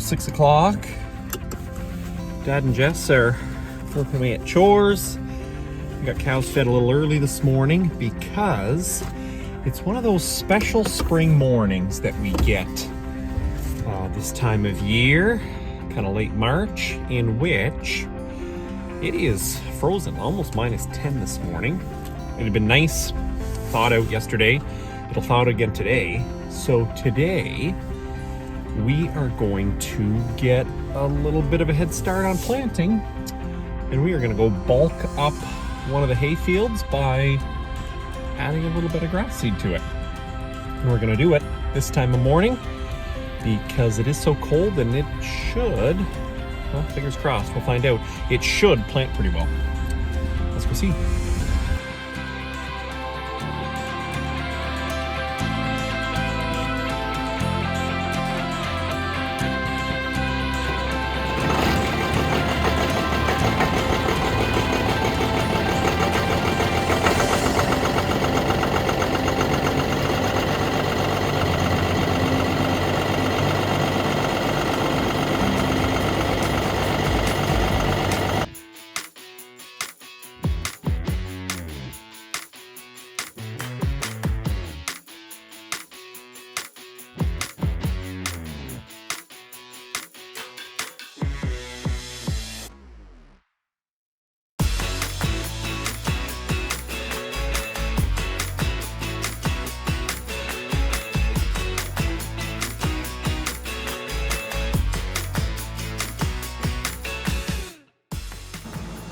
6 o'clock. Dad and Jess are working away at chores. We got cows fed a little early this morning because it's one of those special spring mornings that we get this time of year, kind of late March, in which it is frozen, almost -10 this morning. It had been nice, thawed out yesterday. It'll thaw out again today. So today we are going to get a little bit of a head start on planting, and we are going to go bulk up one of the hay fields by adding a little bit of grass seed to it. And we're going to do it this time of morning because it is so cold, and it should, well, fingers crossed, we'll find out. It should plant pretty well. Let's go see.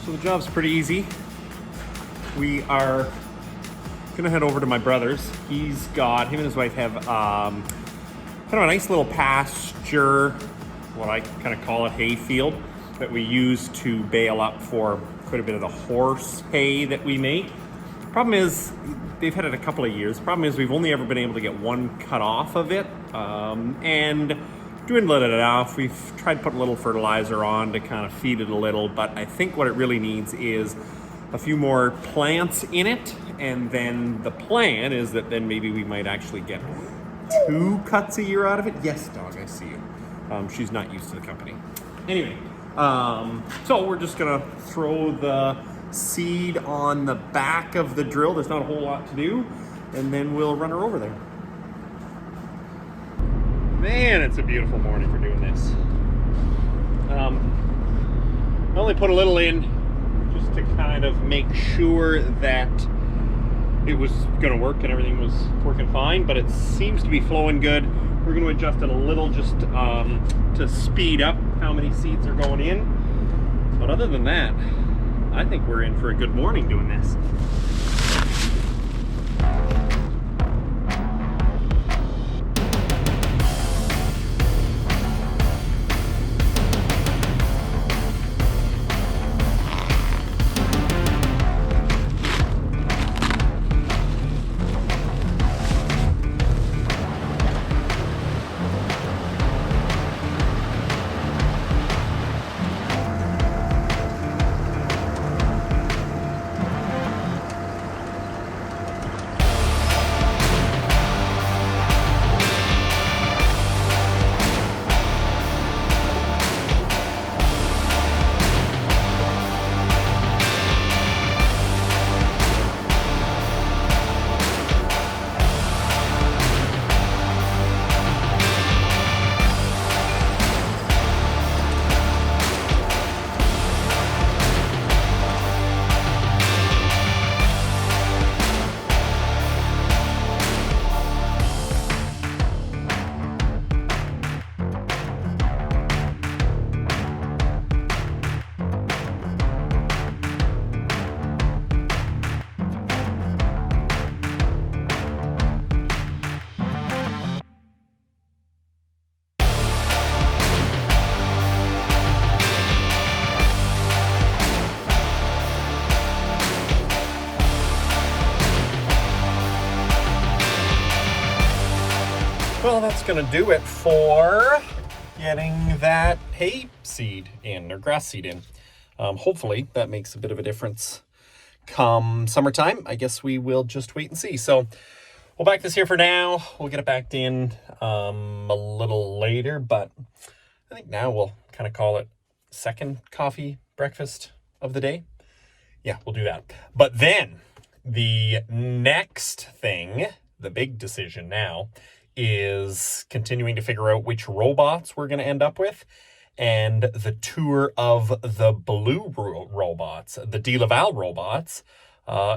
So the job's pretty easy. We are gonna head over to my brother's. Him and his wife have kind of a nice little pasture, what I kind of call it, hay field, that we use to bale up for quite a bit of the horse hay that we make. Problem is, they've had it a couple of years. Problem is, we've only ever been able to get one cut off of it, and dwindled it off. We've tried putting a little fertilizer on to kind of feed it a little, but I think what it really needs is a few more plants in it, and then the plan is that then maybe we might actually get 2 cuts a year out of it. Yes, dog, I see you. She's not used to the company. Anyway, so we're just gonna throw the seed on the back of the drill. There's not a whole lot to do, and then we'll run her over there. Man, it's a beautiful morning for doing this. I only put a little in just to kind of make sure that it was going to work and everything was working fine, but it seems to be flowing good. We're going to adjust it a little just to speed up how many seeds are going in. But other than that, I think we're in for a good morning doing this. Well, that's going to do it for getting that hay seed in, or grass seed in. Hopefully that makes a bit of a difference come summertime. I guess we will just wait and see. So we'll back this here for now. We'll get it backed in a little later, but I think now we'll kind of call it second coffee breakfast of the day. Yeah, we'll do that. But then the next thing, the big decision now, is continuing to figure out which robots we're going to end up with. And the tour of the blue robots, the DeLaval robots,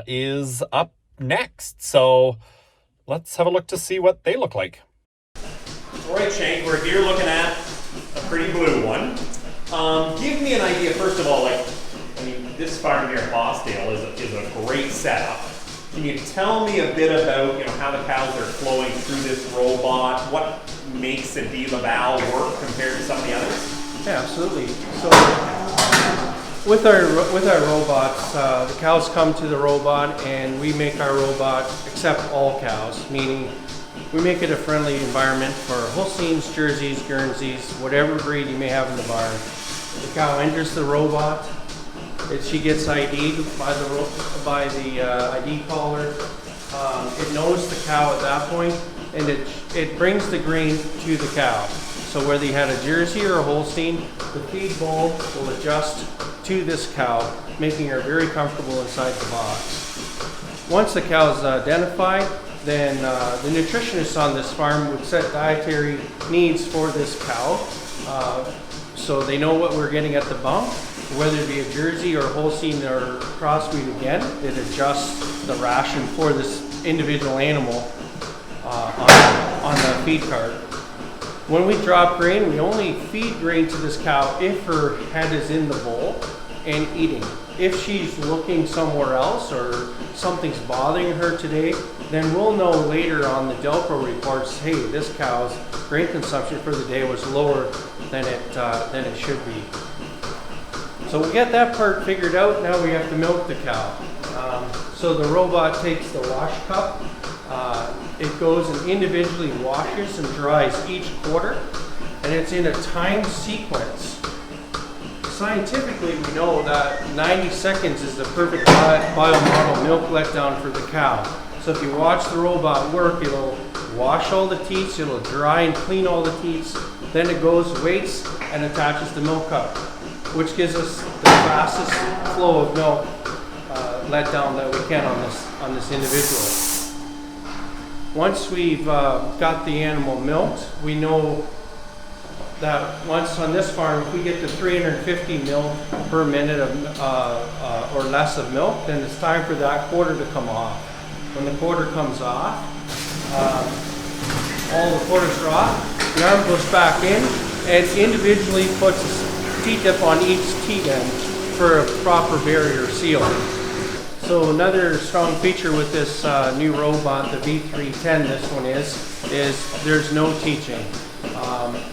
is up next. So let's have a look to see what they look like. All right, Sjenk, we're here looking at a pretty blue one. Give me an idea, first of all, this farm here at Bosdale is a great setup. Can you tell me a bit about, how the cows are flowing through this robot? What makes a DeLaval work compared to some of the others? Yeah, absolutely. So with our robots, the cows come to the robot, and we make our robot accept all cows, meaning we make it a friendly environment for Holsteins, Jerseys, Guernseys, whatever breed you may have in the barn. The cow enters the robot. She gets ID'd by the ID caller. It knows the cow at that point, and it brings the grain to the cow. So whether you had a Jersey or a Holstein, the feed bowl will adjust to this cow, making her very comfortable inside the box. Once the cow is identified, then the nutritionists on this farm would set dietary needs for this cow, so they know what we're getting at the bump. Whether it be a Jersey or a Holstein or crossbreed, again, it adjusts the ration for this individual animal on the feed cart. When we drop grain, we only feed grain to this cow if her head is in the bowl and eating. If she's looking somewhere else or something's bothering her today, then we'll know later on the Delpro reports, hey, this cow's grain consumption for the day was lower than it should be. So we get that part figured out. Now we have to milk the cow. So the robot takes the wash cup. It goes and individually washes and dries each quarter, and it's in a timed sequence. Scientifically, we know that 90 seconds is the perfect biomodel milk letdown for the cow. So if you watch the robot work, it'll wash all the teats, it'll dry and clean all the teats, then it goes, waits, and attaches the milk cup, which gives us the fastest flow of milk letdown that we can on this individual. Once we've got the animal milked, we know that once on this farm, if we get to 350 milk per minute or less of milk, then it's time for that quarter to come off. When the quarter comes off, all the quarters are off, the arm goes back in and individually puts a T-tip on each T-end for a proper barrier seal. So another strong feature with this new robot, the V310, this one is there's no teaching.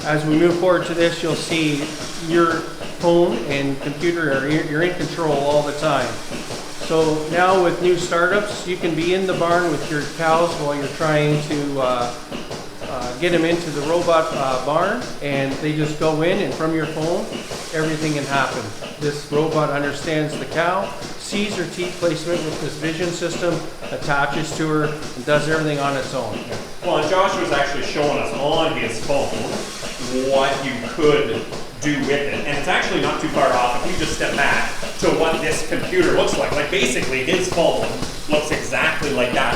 As we move forward to this, you'll see your phone and computer, you're in control all the time. So now with new startups, you can be in the barn with your cows while you're trying to get them into the robot barn, and they just go in, and from your phone, everything can happen. This robot understands the cow, sees her teat placement with this vision system, attaches to her, and does everything on its own. Well, and Josh was actually showing us on his phone what you could do with it, and it's actually not too far off if you just step back to what this computer looks like. Like basically his phone looks exactly like that.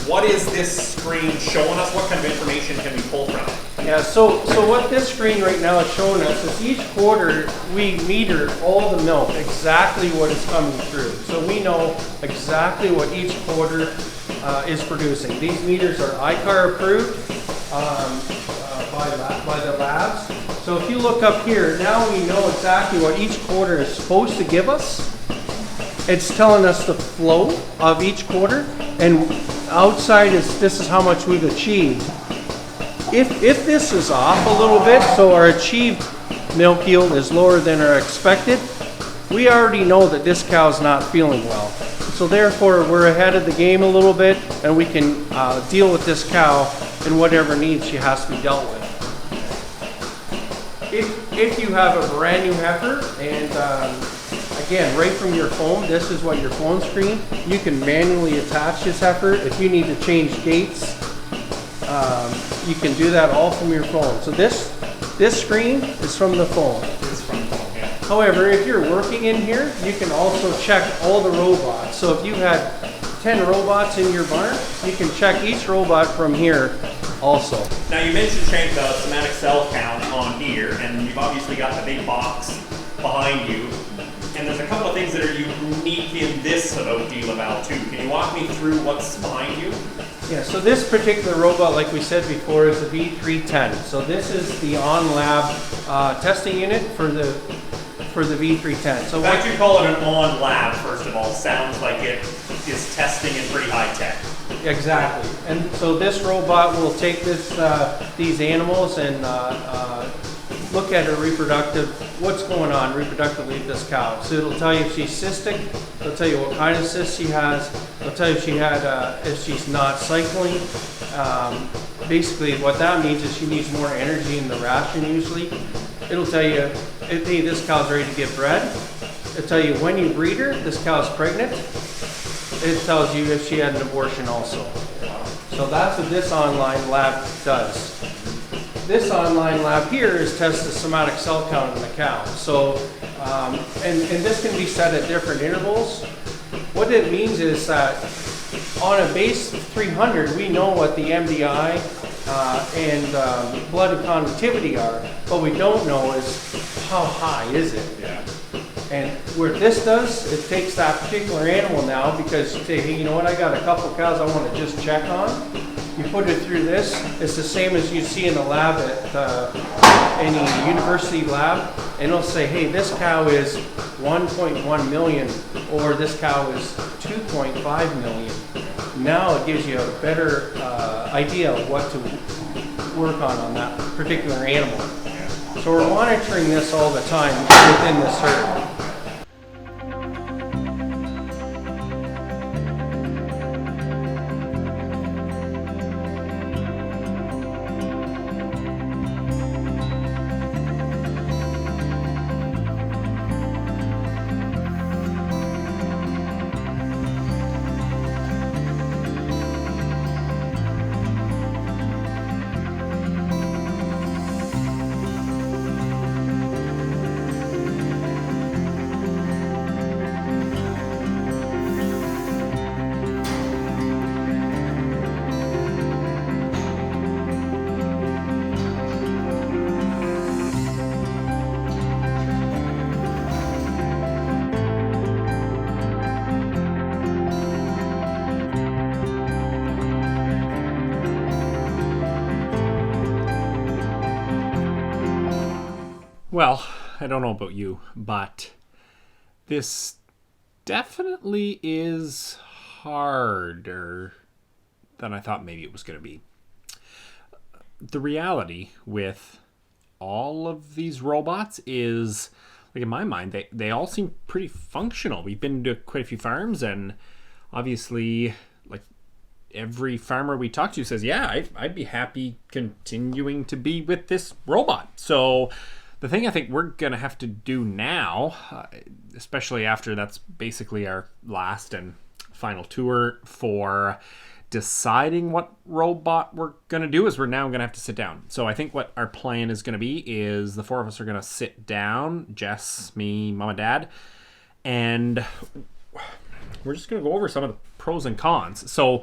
What is this screen showing us? What kind of information can we pull from it? Yeah, so what this screen right now is showing us is each quarter we meter all the milk, exactly what is coming through. So we know exactly what each quarter is producing. These meters are ICAR approved by the labs. So if you look up here, now we know exactly what each quarter is supposed to give us. It's telling us the flow of each quarter, and outside this is how much we've achieved. If this is off a little bit, so our achieved milk yield is lower than our expected, we already know that this cow's not feeling well. So therefore, we're ahead of the game a little bit, and we can deal with this cow and whatever needs she has to be dealt with. If you have a brand new heifer, and again, right from your phone, this is what your phone screen, you can manually attach this heifer. If you need to change gates, you can do that all from your phone. So this This screen is from the phone. It's from the phone, yeah. However, if you're working in here, you can also check all the robots. So if you had 10 robots in your barn, you can check each robot from here also. Now you mentioned, Sjenk, the somatic cell count on here, and you've obviously got the big box behind you. And there's a couple of things that are unique in this about DeLaval too. Can you walk me through what's behind you? Yeah, so this particular robot, like we said before, is the V310. So this is the on-lab testing unit for the V310. So In fact, you call it an on-lab, first of all. Sounds like it is testing and pretty high-tech. Exactly. And so this robot will take these animals and look at her what's going on reproductively with this cow. So it'll tell you if she's cystic, it'll tell you what kind of cyst she has, it'll tell you if she's not cycling. Basically what that means is she needs more energy in the ration usually. It'll tell you, hey, this cow's ready to get bred. It'll tell you when you breed her, this cow's pregnant. It tells you if she had an abortion also. So that's what this online lab does. This online lab here is test the somatic cell count in the cow. So, and this can be set at different intervals. What it means is that on a base of 300, we know what the MDI and blood conductivity are. What we don't know is how high is it. Yeah. And what this does, it takes that particular animal now, because you say, hey, you know what, I got a couple cows I want to just check on. You put it through this. It's the same as you see in the lab at any university lab, and it'll say, hey, this cow is 1.1 million, or this cow is 2.5 million. Now it gives you a better idea of what to work on that particular animal. So we're monitoring this all the time within this herd. Well, I don't know about you, but this definitely is harder than I thought maybe it was going to be. The reality with all of these robots is, like in my mind, they all seem pretty functional. We've been to quite a few farms, and obviously, like every farmer we talk to says, yeah, I'd be happy continuing to be with this robot. So the thing I think we're going to have to do now, especially after that's basically our last and final tour for deciding what robot we're going to do, is we're now going to have to sit down. So I think what our plan is going to be is the four of us are going to sit down, Jess, me, Mom, and Dad, and we're just going to go over some of the pros and cons. So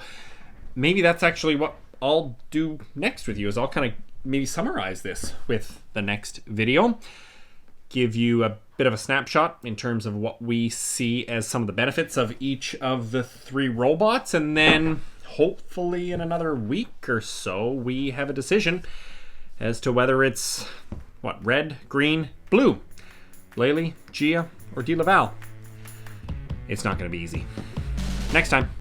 maybe that's actually what I'll do next with you, is I'll kind of maybe summarize this with the next video, give you a bit of a snapshot in terms of what we see as some of the benefits of each of the three robots, and then hopefully in another week or so we have a decision as to whether it's red, green, blue, Lely, Gia, or DeLaval. It's not going to be easy. Next time.